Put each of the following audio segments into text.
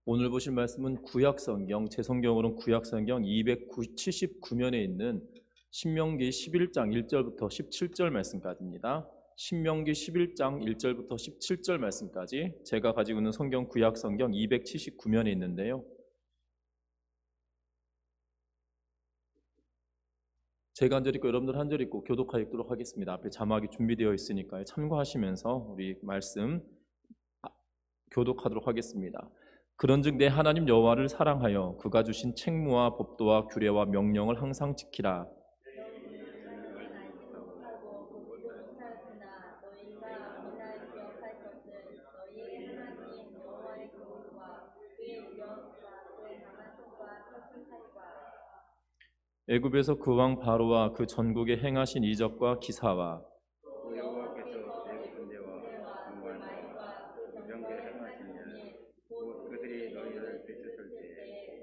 오늘 보실 말씀은 구약성경, 제 성경으로는 구약성경 279면에 있는 신명기 11장 1절부터 17절 말씀까지입니다. 신명기 11장 1절부터 17절 말씀까지 제가 가지고 있는 성경 구약성경 279면에 있는데요. 제가 한 절 읽고 여러분들 한 절 읽고 교독하여 읽도록 하겠습니다. 앞에 자막이 준비되어 있으니까요. 참고하시면서 우리 말씀 교독하도록 하겠습니다. 그런즉 내 하나님 여호와를 사랑하여 그가 주신 책무와 법도와 규례와 명령을 항상 지키라. 애굽에서 그 왕 바로와 그 전국에 행하신 이적과 기사와 여호와께서 애굽 군대와 군관과 그 병거를 행하신 일, 곧 그들이 너희를 비쳤을 때에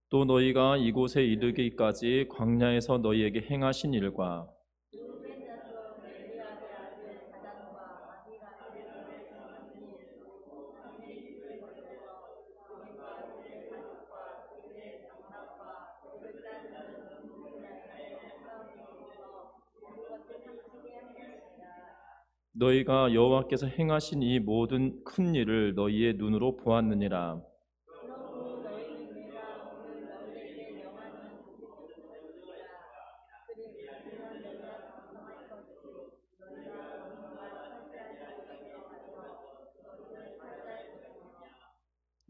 또 너희가 이곳에 이르기까지 광야에서 너희에게 행하신 일과 너희가 여호와께서 행하신 이 모든 큰 일을 너희의 눈으로 보았느니라.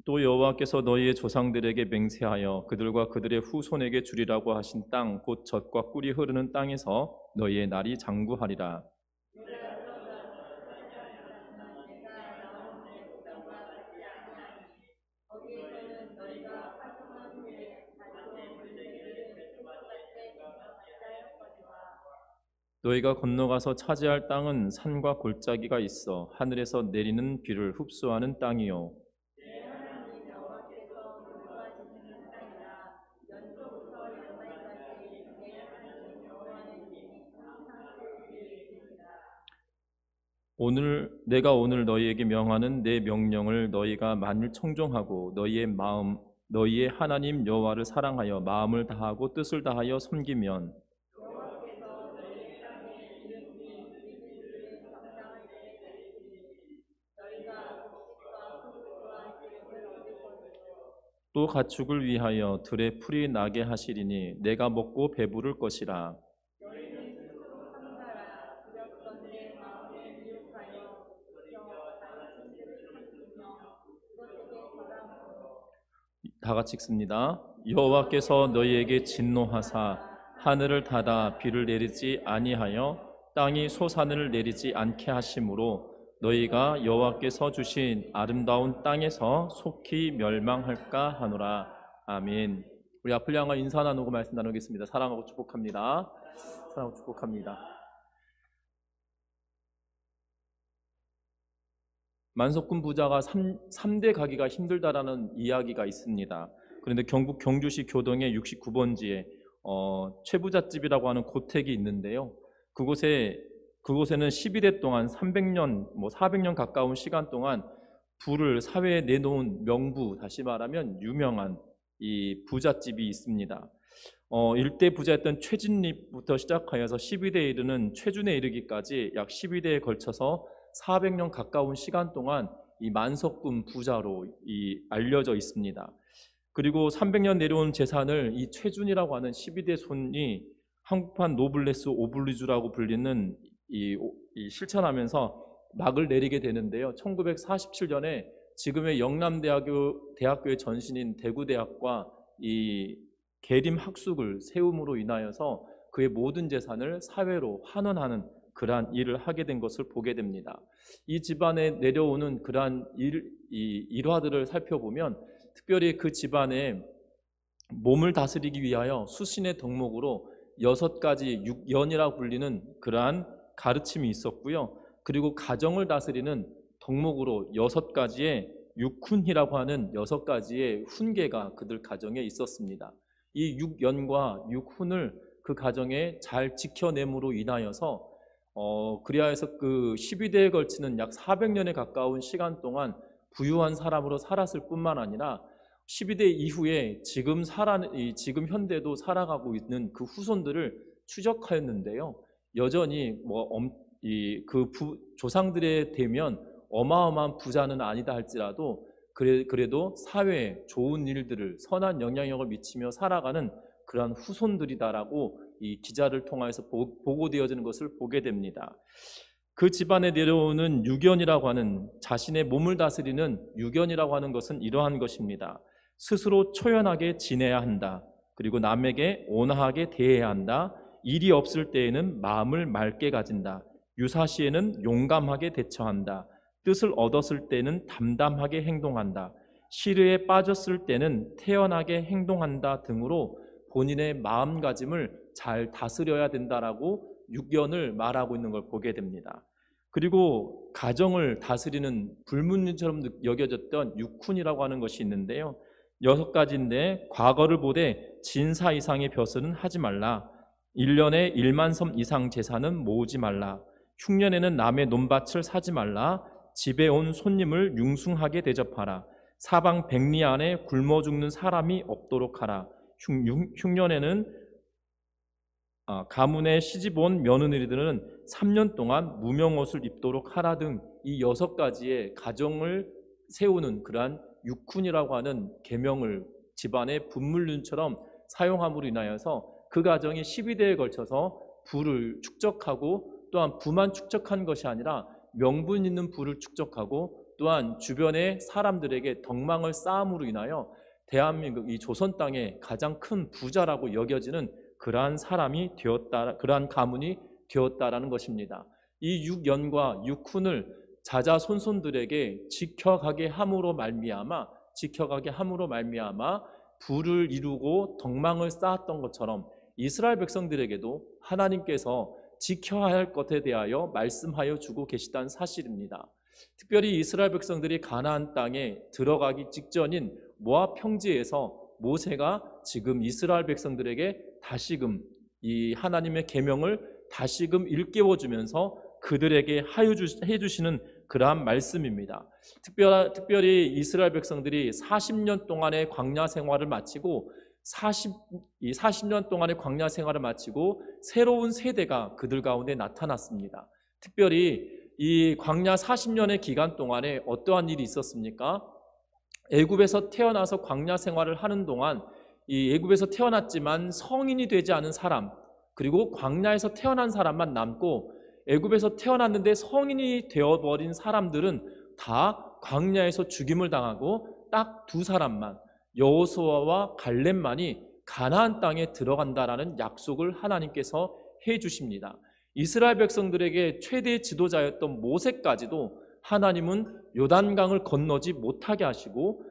또 여호와께서 너희의 조상들에게 맹세하여 그들과 그들의 후손에게 주리라고 하신 땅 곧 젖과 꿀이 흐르는 땅에서 너희의 날이 장구하리라. 너희가 건너가서 차지할 땅은 산과 골짜기가 있어 하늘에서 내리는 비를 흡수하는 땅이요 내가 오늘 너희에게 명하는 내 명령을 너희가 만일 청종하고 너희의 하나님 여호와를 사랑하여 마음을 다하고 뜻을 다하여 섬기면 또 가축을 위하여 들에 풀이 나게 하시리니 내가 먹고 배부를 것이라. 다 같이 읽습니다. 여호와께서 너희에게 진노하사 하늘을 닫아 비를 내리지 아니하여 땅이 소산을 내리지 않게 하심으로 너희가 여호와께서 주신 아름다운 땅에서 속히 멸망할까 하노라. 아멘. 우리 앞을 향하 인사 나누고 말씀 나누겠습니다. 사랑하고 축복합니다. 사랑하고 축복합니다. 만석군 부자가 3대 가기가 힘들다라는 이야기가 있습니다. 그런데 경북 경주시 교동의 69번지에 최부잣집이라고 하는 고택이 있는데요. 그곳에는 12대 동안 300년, 400년 가까운 시간 동안 부를 사회에 내놓은 명부, 다시 말하면 유명한 이 부잣집이 있습니다. 일대 부자였던 최진립부터 시작하여서 12대에 이르는 최준에 이르기까지 약 12대에 걸쳐서 400년 가까운 시간 동안 이 만석군 부자로 알려져 있습니다. 그리고 300년 내려온 재산을 이 최준이라고 하는 12대 손이 한국판 노블레스 오블리주라고 불리는 실천하면서 막을 내리게 되는데요. 1947년에 지금의 영남대학교의 전신인 대구대학과 이 계림학숙을 세움으로 인하여서 그의 모든 재산을 사회로 환원하는 그러한 일을 하게 된 것을 보게 됩니다. 이 집안에 내려오는 그러한 일화들을 살펴보면 특별히 그 집안의 몸을 다스리기 위하여 수신의 덕목으로 6가지 육연이라고 불리는 그러한 가르침이 있었고요. 그리고 가정을 다스리는 덕목으로 6가지의 육훈이라고 하는 6가지의 훈계가 그들 가정에 있었습니다. 이 육연과 육훈을 그 가정에 잘 지켜냄으로 인하여서 그리하여서 그 12대에 걸치는 약 400년에 가까운 시간 동안 부유한 사람으로 살았을 뿐만 아니라 12대 이후에 지금 현대도 살아가고 있는 그 후손들을 추적하였는데요. 여전히 조상들에 대면 어마어마한 부자는 아니다 할지라도 그래도 사회에 좋은 일들을 선한 영향력을 미치며 살아가는 그러한 후손들이다라고 이 기자를 통해서 보고되어지는 것을 보게 됩니다. 그 집안에 내려오는 유견이라고 하는 자신의 몸을 다스리는 유견이라고 하는 것은 이러한 것입니다. 스스로 초연하게 지내야 한다. 그리고 남에게 온화하게 대해야 한다. 일이 없을 때에는 마음을 맑게 가진다. 유사시에는 용감하게 대처한다. 뜻을 얻었을 때는 담담하게 행동한다. 시르에 빠졌을 때는 태연하게 행동한다 등으로 본인의 마음가짐을 잘 다스려야 된다라고 유견을 말하고 있는 걸 보게 됩니다. 그리고 가정을 다스리는 불문율처럼 여겨졌던 육훈이라고 하는 것이 있는데요. 6가지인데 과거를 보되 진사 이상의 벼슬은 하지 말라. 1년에 1만 섬 이상 재산은 모으지 말라. 흉년에는 남의 논밭을 사지 말라. 집에 온 손님을 융숭하게 대접하라. 사방 백리 안에 굶어 죽는 사람이 없도록 하라. 흉년에는 가문에 시집 온 며느리들은 3년 동안 무명옷을 입도록 하라 등 이 6가지의 가정을 세우는 그러한 육훈이라고 하는 계명을 집안의 분물륜처럼 사용함으로 인하여서 그 가정이 12대에 걸쳐서 부를 축적하고 또한 부만 축적한 것이 아니라 명분 있는 부를 축적하고 또한 주변의 사람들에게 덕망을 쌓음으로 인하여 대한민국 이 조선 땅의 가장 큰 부자라고 여겨지는 그러한 사람이 되었다, 그러한 가문이 되었다라는 것입니다. 이 육연과 육훈을 자자손손들에게 지켜가게 함으로 말미암아 부를 이루고 덕망을 쌓았던 것처럼 이스라엘 백성들에게도 하나님께서 지켜야 할 것에 대하여 말씀하여 주고 계시다는 사실입니다. 특별히 이스라엘 백성들이 가나안 땅에 들어가기 직전인 모압 평지에서 모세가 지금 이스라엘 백성들에게 다시금 이 하나님의 계명을 다시금 일깨워주면서 그들에게 하여해 주시는 그러한 말씀입니다. 특별히 이스라엘 백성들이 40년 동안의 광야 생활을 마치고 40년 동안의 광야 생활을 마치고 새로운 세대가 그들 가운데 나타났습니다. 특별히 이 광야 40년의 기간 동안에 어떠한 일이 있었습니까? 애굽에서 태어나서 광야 생활을 하는 동안 이 애굽에서 태어났지만 성인이 되지 않은 사람, 그리고 광야에서 태어난 사람만 남고 애굽에서 태어났는데 성인이 되어버린 사람들은 다 광야에서 죽임을 당하고 딱 2사람만, 여호수아와 갈렙만이 가나안 땅에 들어간다라는 약속을 하나님께서 해 주십니다. 이스라엘 백성들에게 최대 지도자였던 모세까지도 하나님은 요단강을 건너지 못하게 하시고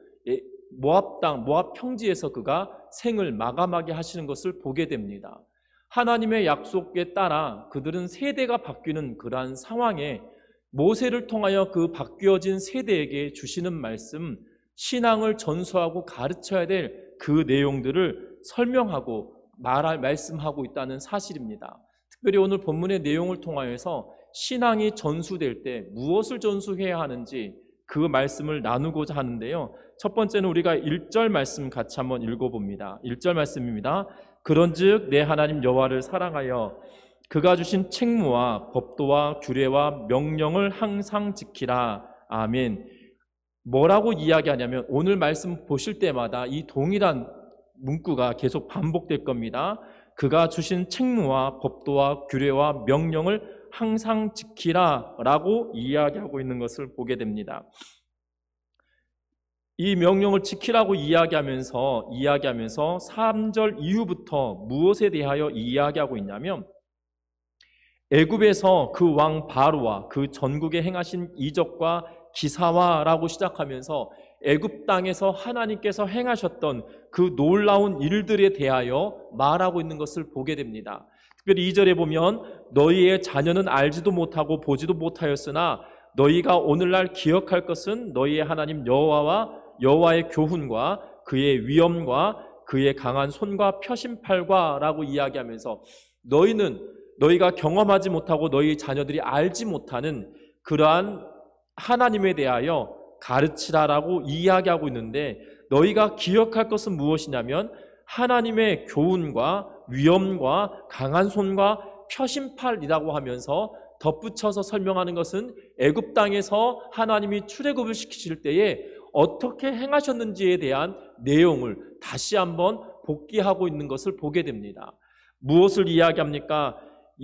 모압 평지에서 그가 생을 마감하게 하시는 것을 보게 됩니다. 하나님의 약속에 따라 그들은 세대가 바뀌는 그러한 상황에 모세를 통하여 그 바뀌어진 세대에게 주시는 말씀, 신앙을 전수하고 가르쳐야 될 그 내용들을 설명하고 말씀하고 있다는 사실입니다. 특별히 오늘 본문의 내용을 통하여서 신앙이 전수될 때 무엇을 전수해야 하는지 그 말씀을 나누고자 하는데요. 첫 번째는 우리가 1절 말씀 같이 한번 읽어봅니다. 1절 말씀입니다. 그런즉 내 하나님 여호와를 사랑하여 그가 주신 책무와 법도와 규례와 명령을 항상 지키라. 아멘. 뭐라고 이야기하냐면 오늘 말씀 보실 때마다 이 동일한 문구가 계속 반복될 겁니다. 그가 주신 책무와 법도와 규례와 명령을 항상 지키라 라고 이야기하고 있는 것을 보게 됩니다. 이 명령을 지키라고 이야기하면서 3절 이후부터 무엇에 대하여 이야기하고 있냐면 애굽에서 그 왕 바로와 그 전국에 행하신 이적과 기사와라고 시작하면서 애굽 땅에서 하나님께서 행하셨던 그 놀라운 일들에 대하여 말하고 있는 것을 보게 됩니다. 특별히 2절에 보면 너희의 자녀는 알지도 못하고 보지도 못하였으나 너희가 오늘날 기억할 것은 너희의 하나님 여호와의 교훈과 그의 위엄과 그의 강한 손과 펴신 팔과 라고 이야기하면서 너희는 너희가 경험하지 못하고 너희 자녀들이 알지 못하는 그러한 하나님에 대하여 가르치라라고 이야기하고 있는데, 너희가 기억할 것은 무엇이냐면 하나님의 교훈과 위엄과 강한 손과 표심팔이라고 하면서 덧붙여서 설명하는 것은 애굽 땅에서 하나님이 출애굽을 시키실 때에 어떻게 행하셨는지에 대한 내용을 다시 한번 복기하고 있는 것을 보게 됩니다. 무엇을 이야기합니까?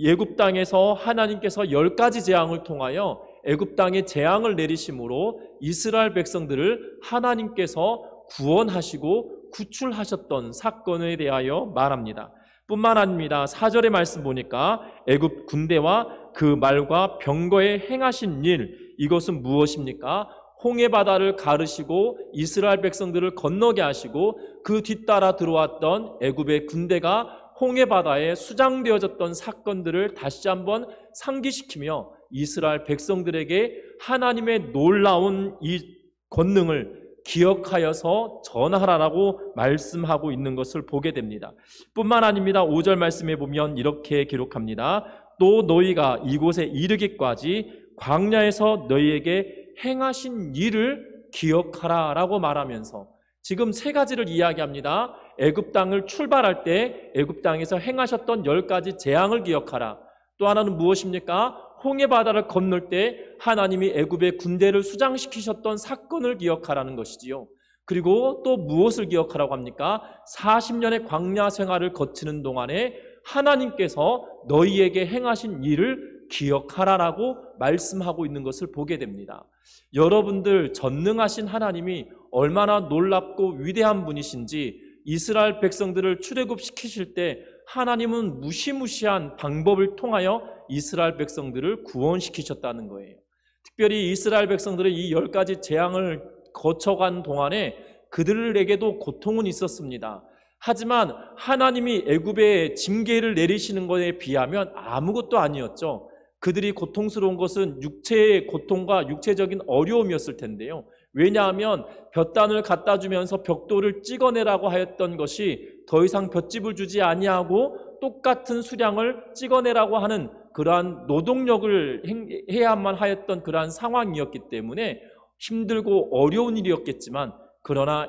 애굽 땅에서 하나님께서 10가지 재앙을 통하여 애굽 땅에 재앙을 내리심으로 이스라엘 백성들을 하나님께서 구원하시고 구출하셨던 사건에 대하여 말합니다. 뿐만 아닙니다. 4절의 말씀 보니까 애굽 군대와 그 말과 병거에 행하신 일, 이것은 무엇입니까? 홍해 바다를 가르시고 이스라엘 백성들을 건너게 하시고 그 뒤따라 들어왔던 애굽의 군대가 홍해 바다에 수장되어졌던 사건들을 다시 한번 상기시키며 이스라엘 백성들에게 하나님의 놀라운 이 권능을 기억하여서 전하라라고 말씀하고 있는 것을 보게 됩니다. 뿐만 아닙니다. 5절 말씀에 보면 이렇게 기록합니다. 또 너희가 이곳에 이르기까지 광야에서 너희에게 행하신 일을 기억하라라고 말하면서 지금 3가지를 이야기합니다. 애굽 땅을 출발할 때 애굽 땅에서 행하셨던 10가지 재앙을 기억하라. 또 하나는 무엇입니까? 홍해 바다를 건널 때 하나님이 애굽의 군대를 수장시키셨던 사건을 기억하라는 것이지요. 그리고 또 무엇을 기억하라고 합니까? 40년의 광야 생활을 거치는 동안에 하나님께서 너희에게 행하신 일을 기억하라라고 말씀하고 있는 것을 보게 됩니다. 여러분들, 전능하신 하나님이 얼마나 놀랍고 위대한 분이신지 이스라엘 백성들을 출애굽시키실 때 하나님은 무시무시한 방법을 통하여 이스라엘 백성들을 구원시키셨다는 거예요. 특별히 이스라엘 백성들은 이 10가지 재앙을 거쳐간 동안에 그들에게도 고통은 있었습니다. 하지만 하나님이 애굽의 징계를 내리시는 것에 비하면 아무것도 아니었죠. 그들이 고통스러운 것은 육체의 고통과 육체적인 어려움이었을 텐데요. 왜냐하면 볕단을 갖다 주면서 벽돌을 찍어내라고 하였던 것이 더 이상 볏짚을 주지 아니하고 똑같은 수량을 찍어내라고 하는 그러한 노동력을 해야만 하였던 그러한 상황이었기 때문에 힘들고 어려운 일이었겠지만, 그러나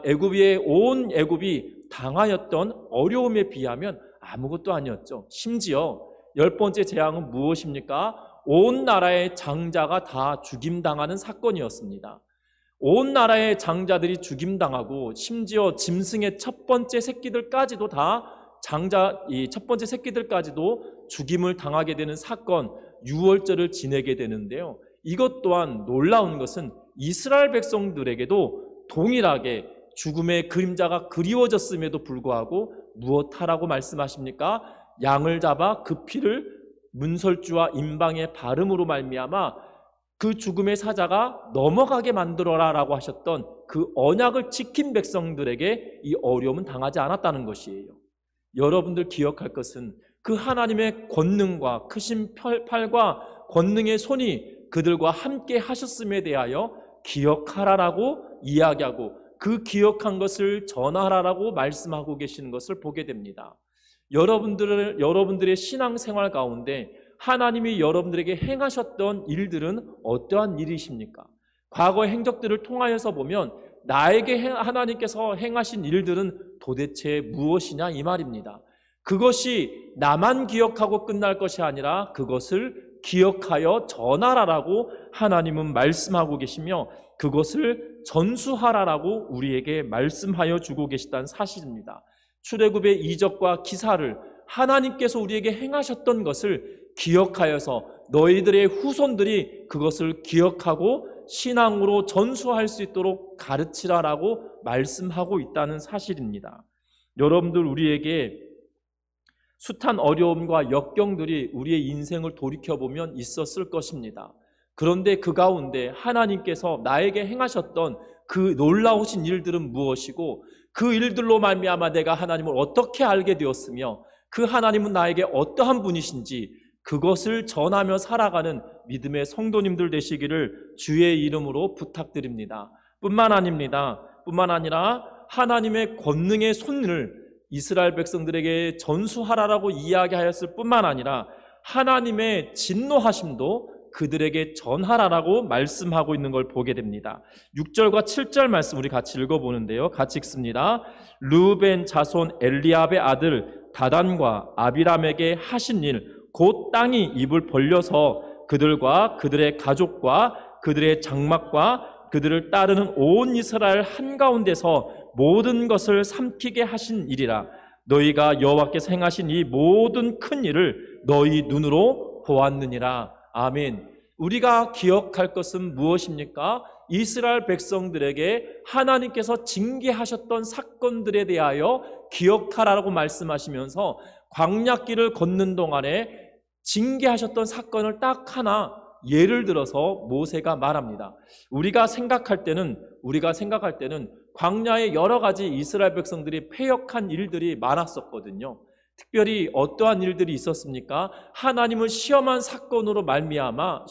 온 애굽이 당하였던 어려움에 비하면 아무것도 아니었죠. 심지어 10번째 재앙은 무엇입니까? 온 나라의 장자가 다 죽임당하는 사건이었습니다. 온 나라의 장자들이 죽임당하고 심지어 짐승의 첫 번째 새끼들까지도 다 이 첫 번째 새끼들까지도 죽임을 당하게 되는 사건, 유월절을 지내게 되는데요. 이것 또한 놀라운 것은 이스라엘 백성들에게도 동일하게 죽음의 그림자가 그리워졌음에도 불구하고 무엇하라고 말씀하십니까? 양을 잡아 그 피를 문설주와 임방의 바름으로 말미암아 그 죽음의 사자가 넘어가게 만들어라라고 하셨던 그 언약을 지킨 백성들에게 이 어려움은 당하지 않았다는 것이에요. 여러분들 기억할 것은 그 하나님의 권능과 크신 팔과 권능의 손이 그들과 함께 하셨음에 대하여 기억하라라고 이야기하고 그 기억한 것을 전하라라고 말씀하고 계시는 것을 보게 됩니다. 여러분들의 신앙생활 가운데 하나님이 여러분들에게 행하셨던 일들은 어떠한 일이십니까? 과거의 행적들을 통하여서 보면 나에게 하나님께서 행하신 일들은 도대체 무엇이냐 이 말입니다. 그것이 나만 기억하고 끝날 것이 아니라 그것을 기억하여 전하라라고 하나님은 말씀하고 계시며 그것을 전수하라라고 우리에게 말씀하여 주고 계시다는 사실입니다. 출애굽의 이적과 기사를 하나님께서 우리에게 행하셨던 것을 기억하여서 너희들의 후손들이 그것을 기억하고 신앙으로 전수할 수 있도록 가르치라라고 말씀하고 있다는 사실입니다. 여러분들, 우리에게 숱한 어려움과 역경들이 우리의 인생을 돌이켜보면 있었을 것입니다. 그런데 그 가운데 하나님께서 나에게 행하셨던 그 놀라우신 일들은 무엇이고 그 일들로 말미암아 내가 하나님을 어떻게 알게 되었으며 그 하나님은 나에게 어떠한 분이신지 그것을 전하며 살아가는 믿음의 성도님들 되시기를 주의 이름으로 부탁드립니다. 뿐만 아니라 하나님의 권능의 손을 이스라엘 백성들에게 전수하라라고 이야기하였을 뿐만 아니라 하나님의 진노하심도 그들에게 전하라라고 말씀하고 있는 걸 보게 됩니다. 6절과 7절 말씀 우리 같이 읽어보는데요. 같이 읽습니다. 르우벤 자손 엘리압의 아들 다단과 아비람에게 하신 일, 곧 땅이 입을 벌려서 그들과 그들의 가족과 그들의 장막과 그들을 따르는 온 이스라엘 한가운데서 모든 것을 삼키게 하신 일이라. 너희가 여호와께서 행하신 이 모든 큰 일을 너희 눈으로 보았느니라. 아멘. 우리가 기억할 것은 무엇입니까? 이스라엘 백성들에게 하나님께서 징계하셨던 사건들에 대하여 기억하라고 말씀하시면서 광야길을 걷는 동안에 징계하셨던 사건을 딱 하나 예를 들어서 모세가 말합니다. 우리가 생각할 때는 광야에 여러 가지 이스라엘 백성들이 패역한 일들이 많았었거든요. 특별히 어떠한 일들이 있었습니까? 하나님을 시험한 사건으로 말미암아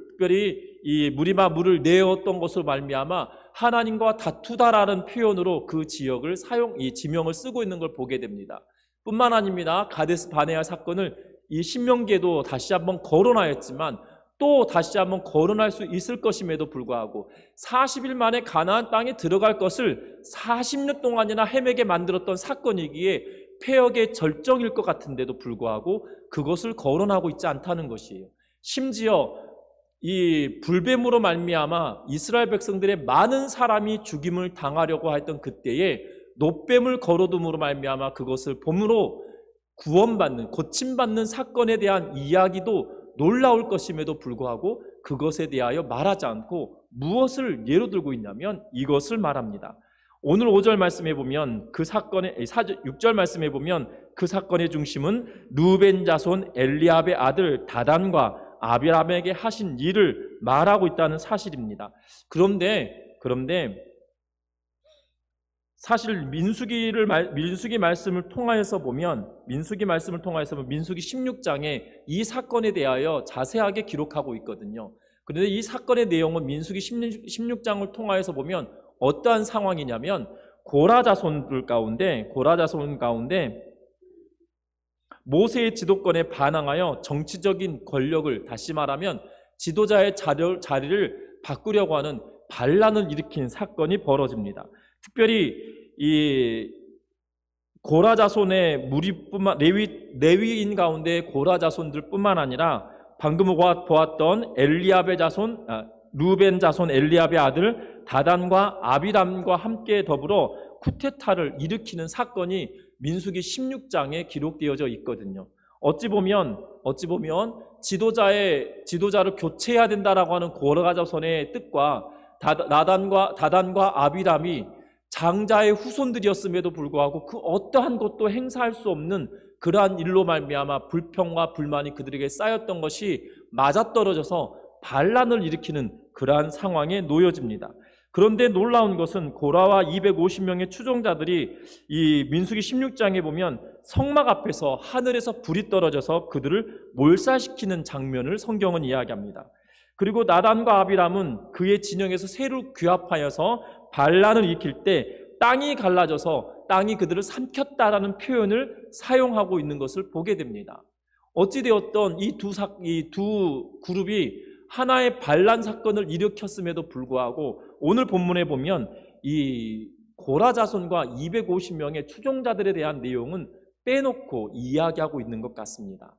특별히 이 무리바 물을 내었던 것으로 말미암아 하나님과 다투다라는 표현으로 그 지역을 이 지명을 쓰고 있는 걸 보게 됩니다. 뿐만 아닙니다. 가데스 바네아 사건을 이 신명기에도 다시 한번 거론하였지만 또 다시 한번 거론할 수 있을 것임에도 불구하고 40일 만에 가나안 땅에 들어갈 것을 40년 동안이나 헤매게 만들었던 사건이기에 패역의 절정일 것 같은데도 불구하고 그것을 거론하고 있지 않다는 것이에요. 심지어 이 불뱀으로 말미암아 이스라엘 백성들의 많은 사람이 죽임을 당하려고 했던 그때에 놋뱀을 걸어둠으로 말미암아 그것을 봄으로 구원받는, 고침받는 사건에 대한 이야기도 놀라울 것임에도 불구하고 그것에 대하여 말하지 않고 무엇을 예로 들고 있냐면 이것을 말합니다. 오늘 5절 말씀해 보면 6절 말씀해 보면 그 사건의 중심은 르우벤 자손 엘리압의 아들 다단과 아비람에게 하신 일을 말하고 있다는 사실입니다. 그런데 사실 민수기 말씀을 통하여서 보면 민수기 16장에 이 사건에 대하여 자세하게 기록하고 있거든요. 그런데 이 사건의 내용은 민수기 16장을 통하여서 보면 어떠한 상황이냐면 고라 자손 가운데 모세의 지도권에 반항하여 정치적인 권력을, 다시 말하면 지도자의 자리를 바꾸려고 하는 반란을 일으킨 사건이 벌어집니다. 특별히 이 고라 자손의 레위인 가운데 고라 자손들뿐만 아니라 방금 보았던 르우벤 자손 엘리압의 아들 다단과 아비람과 함께 더불어 쿠데타를 일으키는 사건이 민수기 16장에 기록되어져 있거든요. 어찌 보면 지도자를 교체해야 된다라고 하는 고라 자손의 뜻과 다단과 아비람이 장자의 후손들이었음에도 불구하고 그 어떠한 것도 행사할 수 없는 그러한 일로 말미암아 불평과 불만이 그들에게 쌓였던 것이 맞아떨어져서 반란을 일으키는 그러한 상황에 놓여집니다. 그런데 놀라운 것은 고라와 250명의 추종자들이 이 민수기 16장에 보면 성막 앞에서 하늘에서 불이 떨어져서 그들을 몰살시키는 장면을 성경은 이야기합니다. 그리고 나단과 아비람은 그의 진영에서 새로 규합하여서 반란을 일으킬 때 땅이 갈라져서 땅이 그들을 삼켰다라는 표현을 사용하고 있는 것을 보게 됩니다. 어찌되었던 이 두 그룹이 하나의 반란 사건을 일으켰음에도 불구하고 오늘 본문에 보면 이 고라 자손과 250명의 추종자들에 대한 내용은 빼놓고 이야기하고 있는 것 같습니다.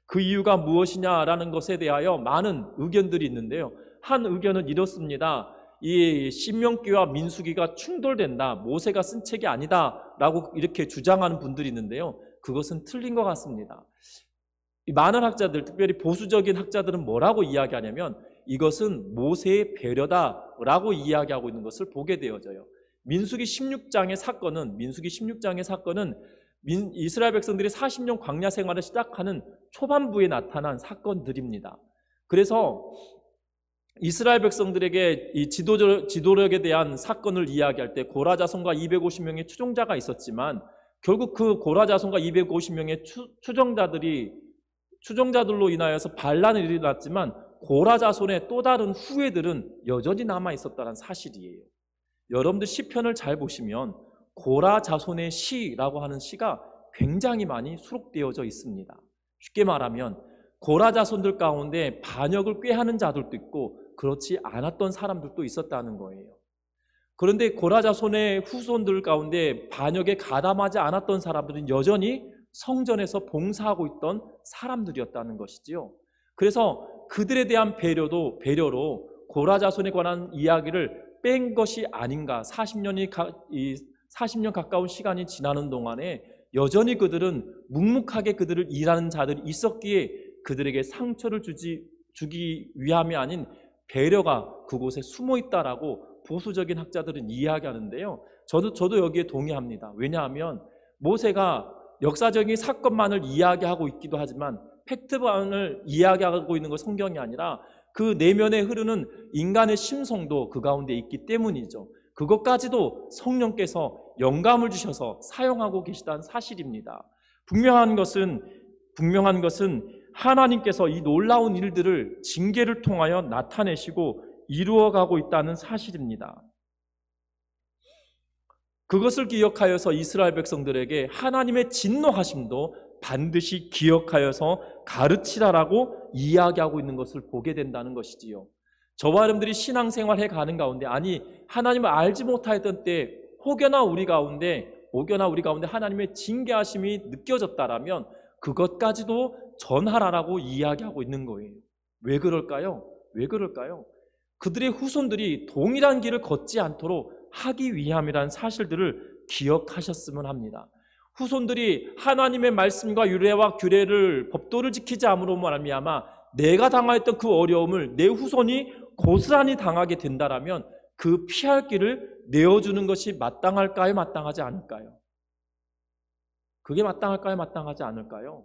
그 이유가 무엇이냐라는 것에 대하여 많은 의견들이 있는데요. 한 의견은 이렇습니다. 이 신명기와 민수기가 충돌된다, 모세가 쓴 책이 아니다라고 이렇게 주장하는 분들이 있는데요. 그것은 틀린 것 같습니다. 많은 학자들, 특별히 보수적인 학자들은 뭐라고 이야기하냐면 이것은 모세의 배려다라고 이야기하고 있는 것을 보게 되어져요. 민수기 16장의 사건은 이스라엘 백성들이 40년 광야 생활을 시작하는 초반부에 나타난 사건들입니다. 그래서 이스라엘 백성들에게 이 지도력에 대한 사건을 이야기할 때 고라 자손과 250명의 추종자가 있었지만 결국 그 고라 자손과 250명의 추종자들로 인하여서 반란이 일어났지만 고라 자손의 또 다른 후예들은 여전히 남아 있었다는 사실이에요. 여러분들 시편을 잘 보시면 고라 자손의 시라고 하는 시가 굉장히 많이 수록되어져 있습니다. 쉽게 말하면 고라 자손들 가운데 반역을 꾀하는 자들도 있고 그렇지 않았던 사람들도 있었다는 거예요. 그런데 고라 자손의 후손들 가운데 반역에 가담하지 않았던 사람들은 여전히 성전에서 봉사하고 있던 사람들이었다는 것이지요. 그래서 그들에 대한 배려로 고라 자손에 관한 이야기를 뺀 것이 아닌가. 40년 가까운 시간이 지나는 동안에 여전히 그들은 묵묵하게 그들을 일하는 자들이 있었기에 그들에게 상처를 주기 위함이 아닌 배려가 그곳에 숨어 있다라고 보수적인 학자들은 이야기하는데요. 저도 여기에 동의합니다. 왜냐하면 모세가 역사적인 사건만을 이야기하고 있기도 하지만 팩트만을 이야기하고 있는 건 성경이 아니라 그 내면에 흐르는 인간의 심성도 그 가운데 있기 때문이죠. 그것까지도 성령께서 영감을 주셔서 사용하고 계시다는 사실입니다. 분명한 것은 하나님께서 이 놀라운 일들을 징계를 통하여 나타내시고 이루어가고 있다는 사실입니다. 그것을 기억하여서 이스라엘 백성들에게 하나님의 진노하심도 반드시 기억하여서 가르치라라고 이야기하고 있는 것을 보게 된다는 것이지요. 저와 여러분들이 신앙생활해 가는 가운데, 아니 하나님을 알지 못하였던 때 혹여나 우리 가운데 하나님의 징계하심이 느껴졌다라면 그것까지도 전하라라고 이야기하고 있는 거예요. 왜 그럴까요? 그들의 후손들이 동일한 길을 걷지 않도록 하기 위함이라는 사실들을 기억하셨으면 합니다. 후손들이 하나님의 말씀과 유례와 규례를, 법도를 지키지 않음으로 말미암아 내가 당하였던 그 어려움을 내 후손이 고스란히 당하게 된다라면 그 피할 길을 내어주는 것이 마땅할까요? 마땅하지 않을까요? 그게 마땅할까요? 마땅하지 않을까요?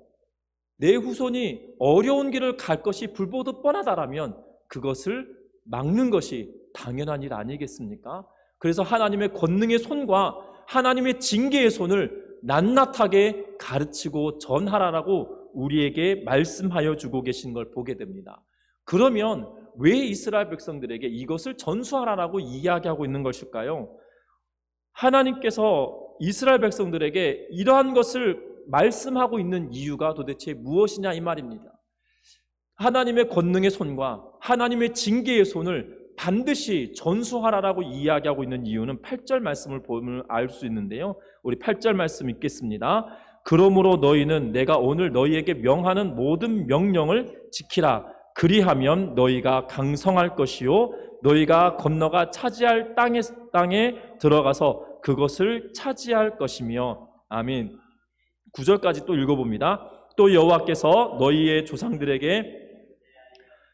내 후손이 어려운 길을 갈 것이 불보듯 뻔하다라면 그것을 막는 것이 당연한 일 아니겠습니까? 그래서 하나님의 권능의 손과 하나님의 징계의 손을 낱낱하게 가르치고 전하라라고 우리에게 말씀하여 주고 계신 걸 보게 됩니다. 그러면 왜 이스라엘 백성들에게 이것을 전수하라라고 이야기하고 있는 것일까요? 하나님께서 이스라엘 백성들에게 이러한 것을 말씀하고 있는 이유가 도대체 무엇이냐 이 말입니다. 하나님의 권능의 손과 하나님의 징계의 손을 반드시 전수하라라고 이야기하고 있는 이유는 8절 말씀을 보면 알 수 있는데요. 우리 8절 말씀 읽겠습니다. 그러므로 너희는 내가 오늘 너희에게 명하는 모든 명령을 지키라. 그리하면 너희가 강성할 것이요 너희가 건너가 차지할 땅에 들어가서 그것을 차지할 것이며. 아멘. 9절까지 또 읽어봅니다. 또 여호와께서 너희의 조상들에게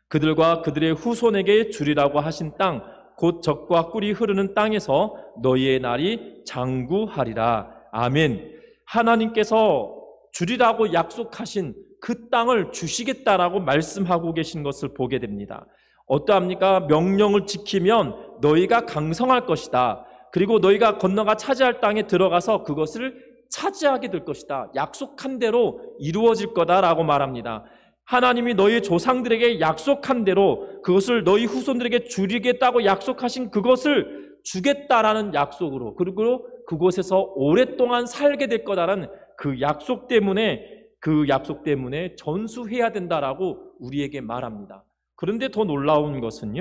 그들과 그들의 후손에게 주리라고 하신 땅 곧 젖과 꿀이 흐르는 땅에서 너희의 날이 장구하리라. 아멘. 하나님께서 주리라고 약속하신 그 땅을 주시겠다라고 말씀하고 계신 것을 보게 됩니다. 어떠합니까? 명령을 지키면 너희가 강성할 것이다. 그리고 너희가 건너가 차지할 땅에 들어가서 그것을 차지하게 될 것이다. 약속한 대로 이루어질 거다라고 말합니다. 하나님이 너희 조상들에게 약속한 대로 그것을 너희 후손들에게 주리겠다고 약속하신 그것을 주겠다라는 약속으로, 그리고 그곳에서 오랫동안 살게 될 거다라는 그 약속 때문에 전수해야 된다라고 우리에게 말합니다. 그런데 더 놀라운 것은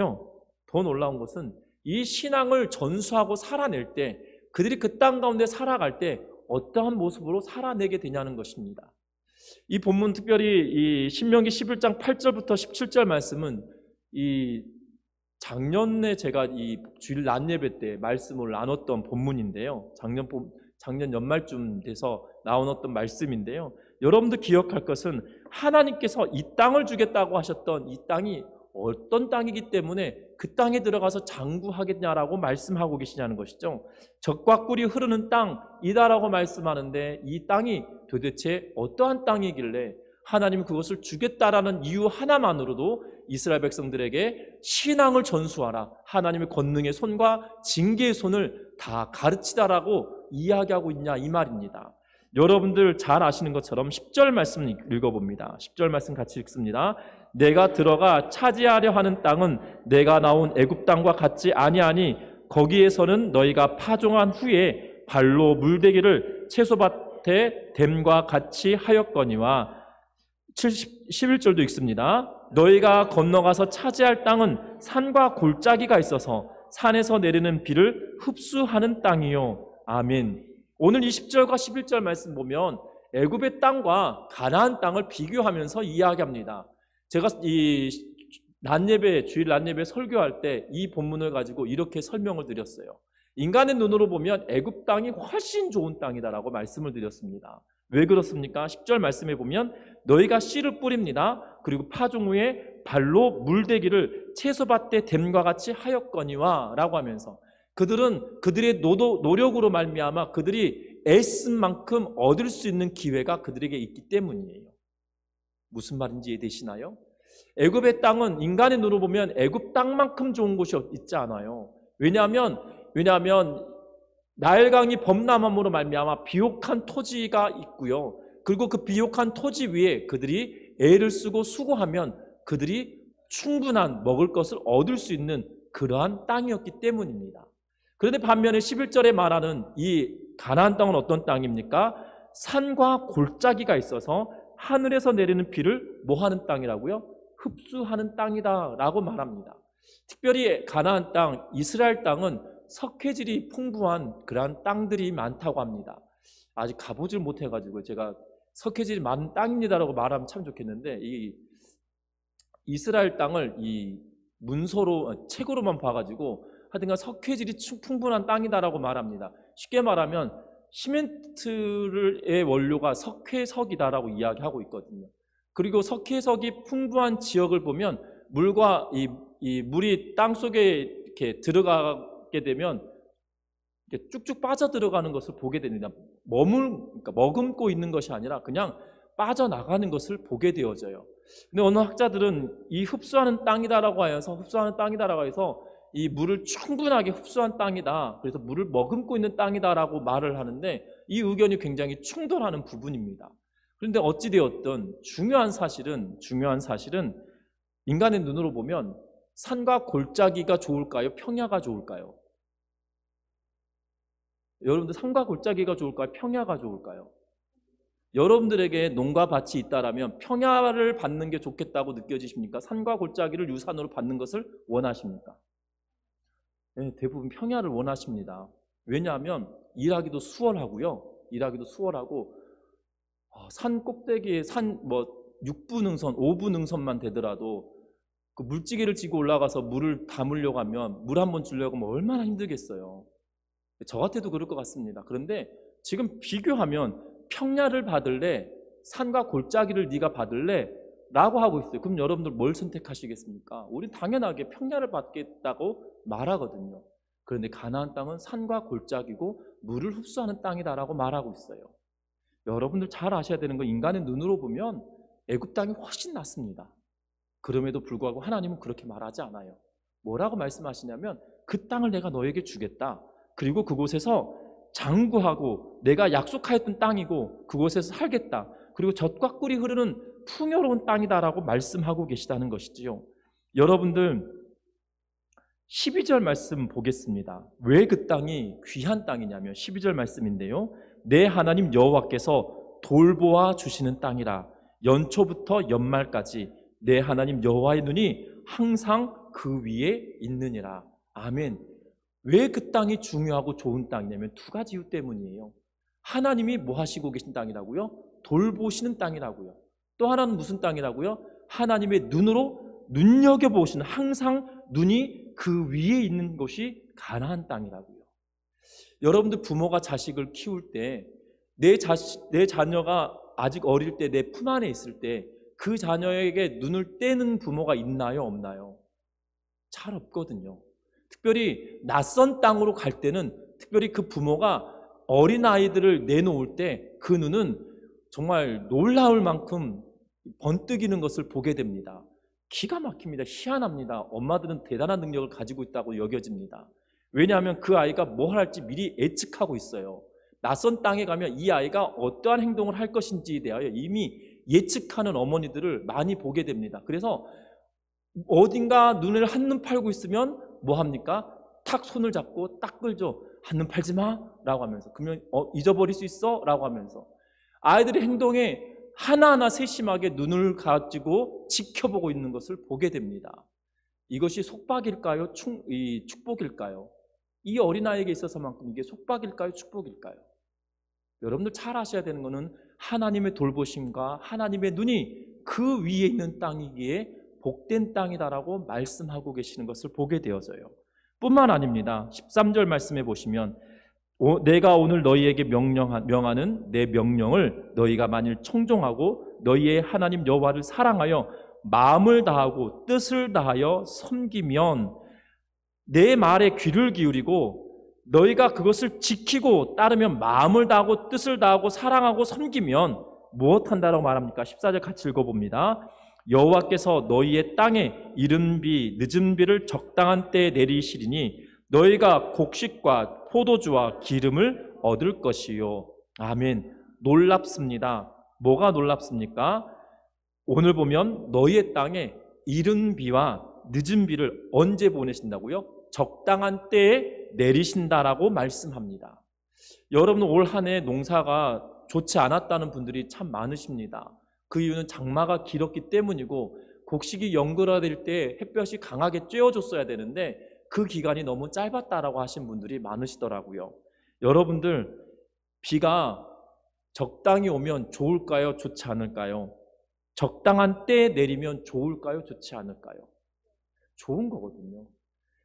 이 신앙을 전수하고 살아낼 때, 그들이 그 땅 가운데 살아갈 때 어떠한 모습으로 살아내게 되냐는 것입니다. 이 본문, 특별히 이 신명기 11장 8절부터 17절 말씀은 이 작년에 제가 이 주일 낮 예배 때 말씀을 나눴던 본문인데요. 작년 연말쯤 돼서 나눴던 말씀인데요. 여러분들 기억할 것은 하나님께서 이 땅을 주겠다고 하셨던 이 땅이 어떤 땅이기 때문에 그 땅에 들어가서 장구하겠냐라고 말씀하고 계시냐는 것이죠. 젖과 꿀이 흐르는 땅이다라고 말씀하는데 이 땅이 도대체 어떠한 땅이길래 하나님은 그것을 주겠다라는 이유 하나만으로도 이스라엘 백성들에게 신앙을 전수하라, 하나님의 권능의 손과 징계의 손을 다 가르치다라고 이야기하고 있냐 이 말입니다. 여러분들 잘 아시는 것처럼 10절 말씀 읽어봅니다. 10절 말씀 같이 읽습니다. 내가 들어가 차지하려 하는 땅은 내가 나온 애굽 땅과 같지 아니하니 거기에서는 너희가 파종한 후에 발로 물대기를 채소밭 밭에 댐과 같이 하였거니와 11절도 읽습니다. 너희가 건너가서 차지할 땅은 산과 골짜기가 있어서 산에서 내리는 비를 흡수하는 땅이요. 아멘. 오늘 20절과 11절 말씀 보면 애굽의 땅과 가나안 땅을 비교하면서 이야기합니다. 제가 이 주일 난예배 설교할 때 이 본문을 가지고 이렇게 설명을 드렸어요. 인간의 눈으로 보면 애굽 땅이 훨씬 좋은 땅이다라고 말씀을 드렸습니다. 왜 그렇습니까? 10절 말씀에 보면 너희가 씨를 뿌립니다. 그리고 파종 후에 발로 물대기를 채소밭에 댐과 같이 하였거니와 라고 하면서 그들은 그들의 노력으로 말미암아 그들이 애쓴 만큼 얻을 수 있는 기회가 그들에게 있기 때문이에요. 무슨 말인지 이해되시나요? 애굽의 땅은 인간의 눈으로 보면 애굽 땅만큼 좋은 곳이 있지 않아요. 왜냐하면 나일강이 범람함으로 말미암아 비옥한 토지가 있고요. 그리고 그 비옥한 토지 위에 그들이 애를 쓰고 수고하면 그들이 충분한 먹을 것을 얻을 수 있는 그러한 땅이었기 때문입니다. 그런데 반면에 11절에 말하는 이 가나안 땅은 어떤 땅입니까? 산과 골짜기가 있어서 하늘에서 내리는 비를 뭐 하는 땅이라고요? 흡수하는 땅이다 라고 말합니다. 특별히 가나안 땅, 이스라엘 땅은 석회질이 풍부한 그러한 땅들이 많다고 합니다. 아직 가보질 못해가지고 제가 석회질이 많은 땅입니다라고 말하면 참 좋겠는데 이 이스라엘 땅을 이 문서로 책으로만 봐가지고 하여튼간 석회질이 풍부한 땅이다라고 말합니다. 쉽게 말하면 시멘트의 원료가 석회석이다라고 이야기하고 있거든요. 그리고 석회석이 풍부한 지역을 보면 물과 이 물이 땅 속에 이렇게 들어가게 되면 이렇게 쭉쭉 빠져 들어가는 것을 보게 됩니다. 그러니까 머금고 있는 것이 아니라 그냥 빠져나가는 것을 보게 되어져요. 근데 어느 학자들은 이 흡수하는 땅이다라고 해서 이 물을 충분하게 흡수한 땅이다. 그래서 물을 머금고 있는 땅이다라고 말을 하는데 이 의견이 굉장히 충돌하는 부분입니다. 그런데 어찌되었든 중요한 사실은 인간의 눈으로 보면 산과 골짜기가 좋을까요? 평야가 좋을까요? 여러분들 산과 골짜기가 좋을까요? 평야가 좋을까요? 여러분들에게 농가 밭이 있다라면 평야를 받는 게 좋겠다고 느껴지십니까? 산과 골짜기를 유산으로 받는 것을 원하십니까? 네, 대부분 평야를 원하십니다. 왜냐하면 일하기도 수월하고 산 꼭대기에 6부 능선, 5부 능선만 되더라도 그 물지개를 지고 올라가서 물을 담으려고 하면 물 한 번 주려고 하면 얼마나 힘들겠어요. 저 같아도 그럴 것 같습니다. 그런데 지금 비교하면 평야를 받을래? 산과 골짜기를 네가 받을래? 라고 하고 있어요. 그럼 여러분들 뭘 선택하시겠습니까? 우린 당연하게 평야를 받겠다고 말하거든요. 그런데 가나안 땅은 산과 골짜기고 물을 흡수하는 땅이다라고 말하고 있어요. 여러분들 잘 아셔야 되는 건 인간의 눈으로 보면 애굽 땅이 훨씬 낫습니다. 그럼에도 불구하고 하나님은 그렇게 말하지 않아요. 뭐라고 말씀하시냐면 그 땅을 내가 너에게 주겠다. 그리고 그곳에서 장구하고 내가 약속하였던 땅이고 그곳에서 살겠다. 그리고 젖과 꿀이 흐르는 풍요로운 땅이다라고 말씀하고 계시다는 것이지요. 여러분들 12절 말씀 보겠습니다. 왜 그 땅이 귀한 땅이냐면 12절 말씀인데요. 내 하나님 여호와께서 돌보아 주시는 땅이라. 연초부터 연말까지 내 하나님 여호와의 눈이 항상 그 위에 있느니라. 아멘. 왜 그 땅이 중요하고 좋은 땅이냐면 두 가지 이유 때문이에요. 하나님이 뭐 하시고 계신 땅이라고요? 돌보시는 땅이라고요. 또 하나는 무슨 땅이라고요? 하나님의 눈으로 눈여겨보시는, 항상 눈이 그 위에 있는 곳이 가나안 땅이라고요. 여러분들 부모가 자식을 키울 때 내 자녀가 아직 어릴 때 내 품 안에 있을 때 그 자녀에게 눈을 떼는 부모가 있나요? 없나요? 잘 없거든요. 특별히 낯선 땅으로 갈 때는 특별히 그 부모가 어린아이들을 내놓을 때 그 눈은 정말 놀라울 만큼 번뜩이는 것을 보게 됩니다. 기가 막힙니다. 희한합니다. 엄마들은 대단한 능력을 가지고 있다고 여겨집니다. 왜냐하면 그 아이가 뭘 할지 미리 예측하고 있어요. 낯선 땅에 가면 이 아이가 어떠한 행동을 할 것인지에 대하여 이미 예측하는 어머니들을 많이 보게 됩니다. 그래서 어딘가 눈을 한눈 팔고 있으면 뭐 합니까? 탁 손을 잡고 딱 끌죠. 한눈 팔지 마 라고 하면서. 그러면 잊어버릴 수 있어? 라고 하면서. 아이들의 행동에 하나하나 세심하게 눈을 가지고 지켜보고 있는 것을 보게 됩니다. 이것이 속박일까요? 축복일까요? 이 어린아이에게 있어서만큼 이게 속박일까요? 축복일까요? 여러분들 잘 아셔야 되는 것은 하나님의 돌보심과 하나님의 눈이 그 위에 있는 땅이기에 복된 땅이다라고 말씀하고 계시는 것을 보게 되어져요. 뿐만 아닙니다. 13절 말씀해 보시면 내가 오늘 너희에게 명하는 내 명령을 너희가 만일 청종하고 너희의 하나님 여호와를 사랑하여 마음을 다하고 뜻을 다하여 섬기면, 내 말에 귀를 기울이고 너희가 그것을 지키고 따르면, 마음을 다하고 뜻을 다하고 사랑하고 섬기면 무엇한다라고 말합니까? 14절 같이 읽어봅니다. 여호와께서 너희의 땅에 이른 비 늦은 비를 적당한 때에 내리시리니 너희가 곡식과 포도주와 기름을 얻을 것이요. 아멘. 놀랍습니다. 뭐가 놀랍습니까? 오늘 보면 너희의 땅에 이른 비와 늦은 비를 언제 보내신다고요? 적당한 때에 내리신다라고 말씀합니다. 여러분, 올 한 해 농사가 좋지 않았다는 분들이 참 많으십니다. 그 이유는 장마가 길었기 때문이고, 곡식이 연그러들 때 햇볕이 강하게 쬐어줬어야 되는데 그 기간이 너무 짧았다라고 하신 분들이 많으시더라고요. 여러분들, 비가 적당히 오면 좋을까요? 좋지 않을까요? 적당한 때에 내리면 좋을까요? 좋지 않을까요? 좋은 거거든요.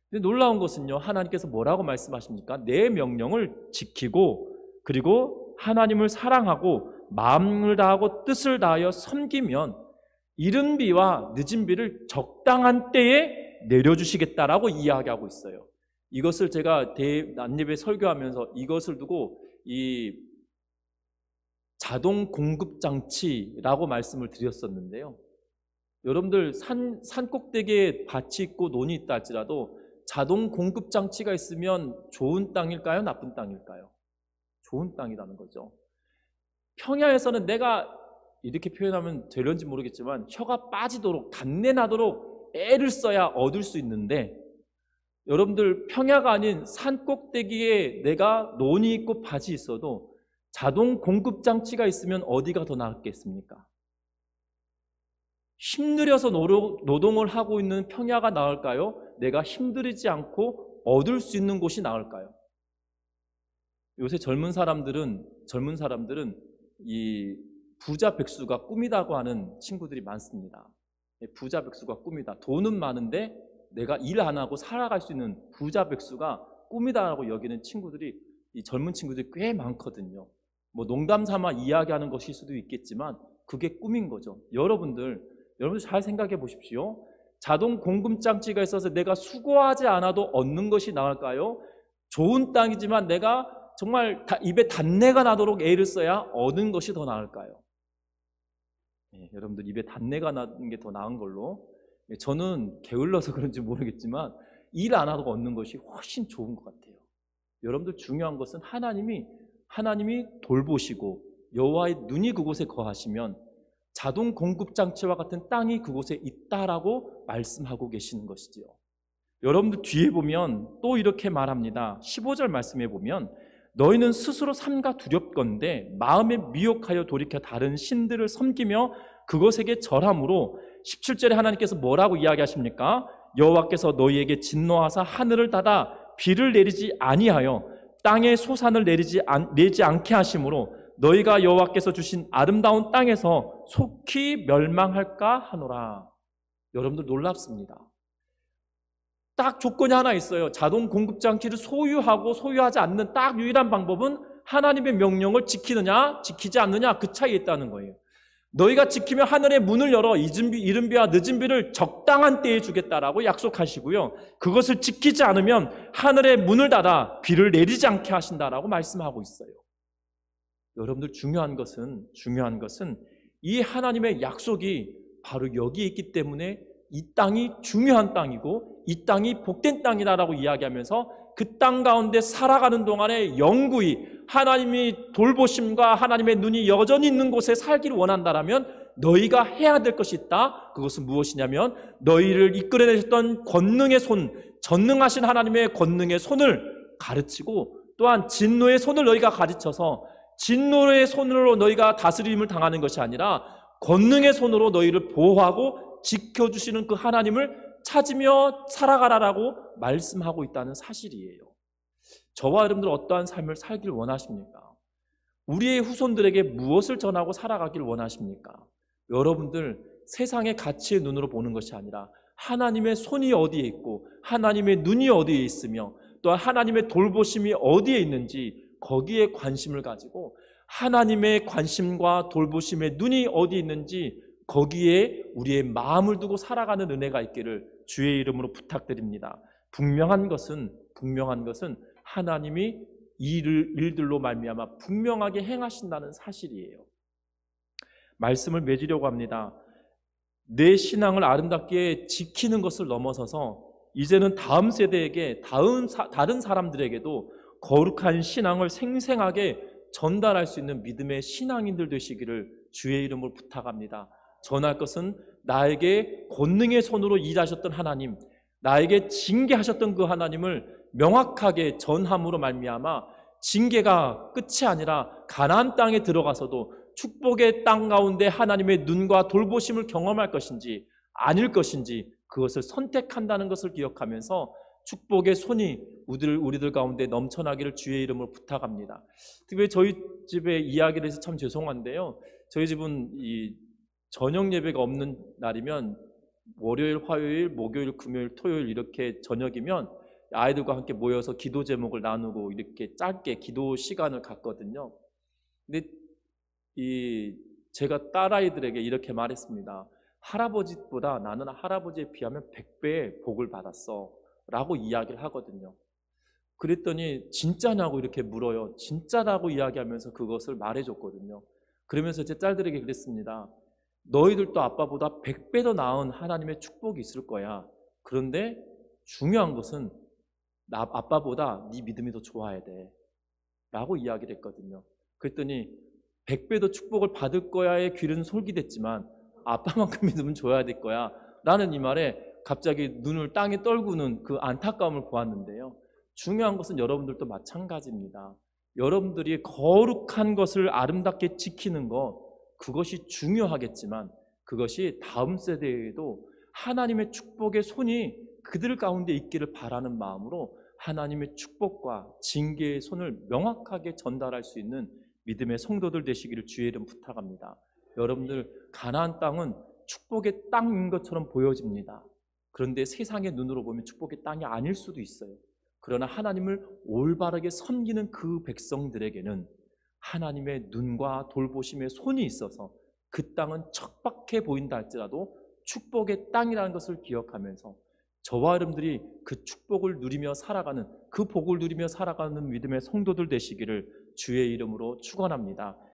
근데 놀라운 것은요, 하나님께서 뭐라고 말씀하십니까? 내 명령을 지키고 그리고 하나님을 사랑하고 마음을 다하고 뜻을 다하여 섬기면 이른 비와 늦은 비를 적당한 때에 내려주시겠다라고 이야기하고 있어요. 이것을 제가 난예배 설교하면서 이것을 두고 이 자동 공급 장치라고 말씀을 드렸었는데요. 여러분들 산 꼭대기에 밭이 있고 논이 있다 할지라도 자동 공급 장치가 있으면 좋은 땅일까요? 나쁜 땅일까요? 좋은 땅이라는 거죠. 평야에서는 내가 이렇게 표현하면 되는지 모르겠지만 혀가 빠지도록 단내 나도록 애를 써야 얻을 수 있는데, 여러분들 평야가 아닌 산 꼭대기에 내가 논이 있고 밭이 있어도 자동 공급 장치가 있으면 어디가 더 나았겠습니까? 힘들여서 노동을 하고 있는 평야가 나을까요? 내가 힘들이지 않고 얻을 수 있는 곳이 나을까요? 요새 젊은 사람들은 이 부자 백수가 꿈이라고 하는 친구들이 많습니다. 부자 백수가 꿈이다. 돈은 많은데 내가 일 안 하고 살아갈 수 있는 부자 백수가 꿈이다라고 여기는 친구들이, 이 젊은 친구들이 꽤 많거든요. 뭐 농담 삼아 이야기하는 것일 수도 있겠지만 그게 꿈인 거죠. 여러분들 잘 생각해 보십시오. 자동 공급 장치가 있어서 내가 수고하지 않아도 얻는 것이 나을까요? 좋은 땅이지만 내가 정말 입에 단내가 나도록 애를 써야 얻는 것이 더 나을까요? 여러분들 입에 단내가 나는 게 더 나은 걸로, 저는 게을러서 그런지 모르겠지만 일 안 하고 얻는 것이 훨씬 좋은 것 같아요. 여러분들 중요한 것은 하나님이 돌보시고 여호와의 눈이 그곳에 거하시면 자동 공급 장치와 같은 땅이 그곳에 있다라고 말씀하고 계시는 것이지요. 여러분들 뒤에 보면 또 이렇게 말합니다. 15절 말씀에 보면 너희는 스스로 삼가 두렵건대 마음에 미혹하여 돌이켜 다른 신들을 섬기며 그것에게 절함으로, 17절에 하나님께서 뭐라고 이야기하십니까? 여호와께서 너희에게 진노하사 하늘을 닫아 비를 내리지 아니하여 땅에 소산을 내지 않게 하심으로 너희가 여호와께서 주신 아름다운 땅에서 속히 멸망할까 하노라. 여러분들 놀랍습니다. 딱 조건이 하나 있어요. 자동 공급 장치를 소유하고 소유하지 않는 딱 유일한 방법은 하나님의 명령을 지키느냐 지키지 않느냐, 그 차이에 있다는 거예요. 너희가 지키면 하늘의 문을 열어 이른 비와 늦은 비를 적당한 때에 주겠다라고 약속하시고요, 그것을 지키지 않으면 하늘의 문을 닫아 비를 내리지 않게 하신다라고 말씀하고 있어요. 여러분들 중요한 것은 이 하나님의 약속이 바로 여기에 있기 때문에 이 땅이 중요한 땅이고 이 땅이 복된 땅이다라고 이야기하면서 그 땅 가운데 살아가는 동안에 영구히 하나님이 돌보심과 하나님의 눈이 여전히 있는 곳에 살기를 원한다라면 너희가 해야 될 것이 있다. 그것은 무엇이냐면 너희를 이끌어내셨던 권능의 손, 전능하신 하나님의 권능의 손을 가르치고 또한 진노의 손을 너희가 가르쳐서 진노의 손으로 너희가 다스림을 당하는 것이 아니라 권능의 손으로 너희를 보호하고 지켜주시는 그 하나님을 찾으며 살아가라라고 말씀하고 있다는 사실이에요. 저와 여러분들 어떠한 삶을 살길 원하십니까? 우리의 후손들에게 무엇을 전하고 살아가길 원하십니까? 여러분들 세상의 가치의 눈으로 보는 것이 아니라 하나님의 손이 어디에 있고 하나님의 눈이 어디에 있으며 또 하나님의 돌보심이 어디에 있는지 거기에 관심을 가지고 하나님의 관심과 돌보심의 눈이 어디에 있는지 거기에 우리의 마음을 두고 살아가는 은혜가 있기를 주의 이름으로 부탁드립니다. 분명한 것은 하나님이 일들로 말미암아 분명하게 행하신다는 사실이에요. 말씀을 맺으려고 합니다. 내 신앙을 아름답게 지키는 것을 넘어서서 이제는 다음 세대에게 다른 사람들에게도 거룩한 신앙을 생생하게 전달할 수 있는 믿음의 신앙인들 되시기를 주의 이름으로 부탁합니다. 전할 것은 나에게 권능의 손으로 일하셨던 하나님, 나에게 징계하셨던 그 하나님을 명확하게 전함으로 말미암아 징계가 끝이 아니라 가나안 땅에 들어가서도 축복의 땅 가운데 하나님의 눈과 돌보심을 경험할 것인지 아닐 것인지 그것을 선택한다는 것을 기억하면서 축복의 손이 우리들 가운데 넘쳐나기를 주의 이름으로 부탁합니다. 특별히 저희 집의 이야기를 해서 참 죄송한데요. 저희 집은 이 저녁 예배가 없는 날이면 월요일, 화요일, 목요일, 금요일, 토요일 이렇게 저녁이면 아이들과 함께 모여서 기도 제목을 나누고 이렇게 짧게 기도 시간을 갖거든요. 근데 제가 딸아이들에게 이렇게 말했습니다. 할아버지보다 나는 할아버지에 비하면 100배의 복을 받았어 라고 이야기를 하거든요. 그랬더니 진짜냐고 이렇게 물어요. 진짜라고 이야기하면서 그것을 말해줬거든요. 그러면서 제 딸들에게 그랬습니다. 너희들도 아빠보다 100배 더 나은 하나님의 축복이 있을 거야. 그런데 중요한 것은 아빠보다 네 믿음이 더 좋아야 돼 라고 이야기를 했거든요. 그랬더니 100배 더 축복을 받을 거야의 귀는 솔깃했지만 아빠만큼 믿으면 줘야 될 거야 라는 이 말에 갑자기 눈을 땅에 떨구는 그 안타까움을 보았는데요. 중요한 것은 여러분들도 마찬가지입니다. 여러분들이 거룩한 것을 아름답게 지키는 것, 그것이 중요하겠지만 그것이 다음 세대에도 하나님의 축복의 손이 그들 가운데 있기를 바라는 마음으로 하나님의 축복과 징계의 손을 명확하게 전달할 수 있는 믿음의 성도들 되시기를 주의 이름 부탁합니다. 여러분들 가나안 땅은 축복의 땅인 것처럼 보여집니다. 그런데 세상의 눈으로 보면 축복의 땅이 아닐 수도 있어요. 그러나 하나님을 올바르게 섬기는 그 백성들에게는 하나님의 눈과 돌보심의 손이 있어서 그 땅은 척박해 보인다 할지라도 축복의 땅이라는 것을 기억하면서 저와 여러분들이 그 축복을 누리며 살아가는, 그 복을 누리며 살아가는 믿음의 성도들 되시기를 주의 이름으로 축원합니다.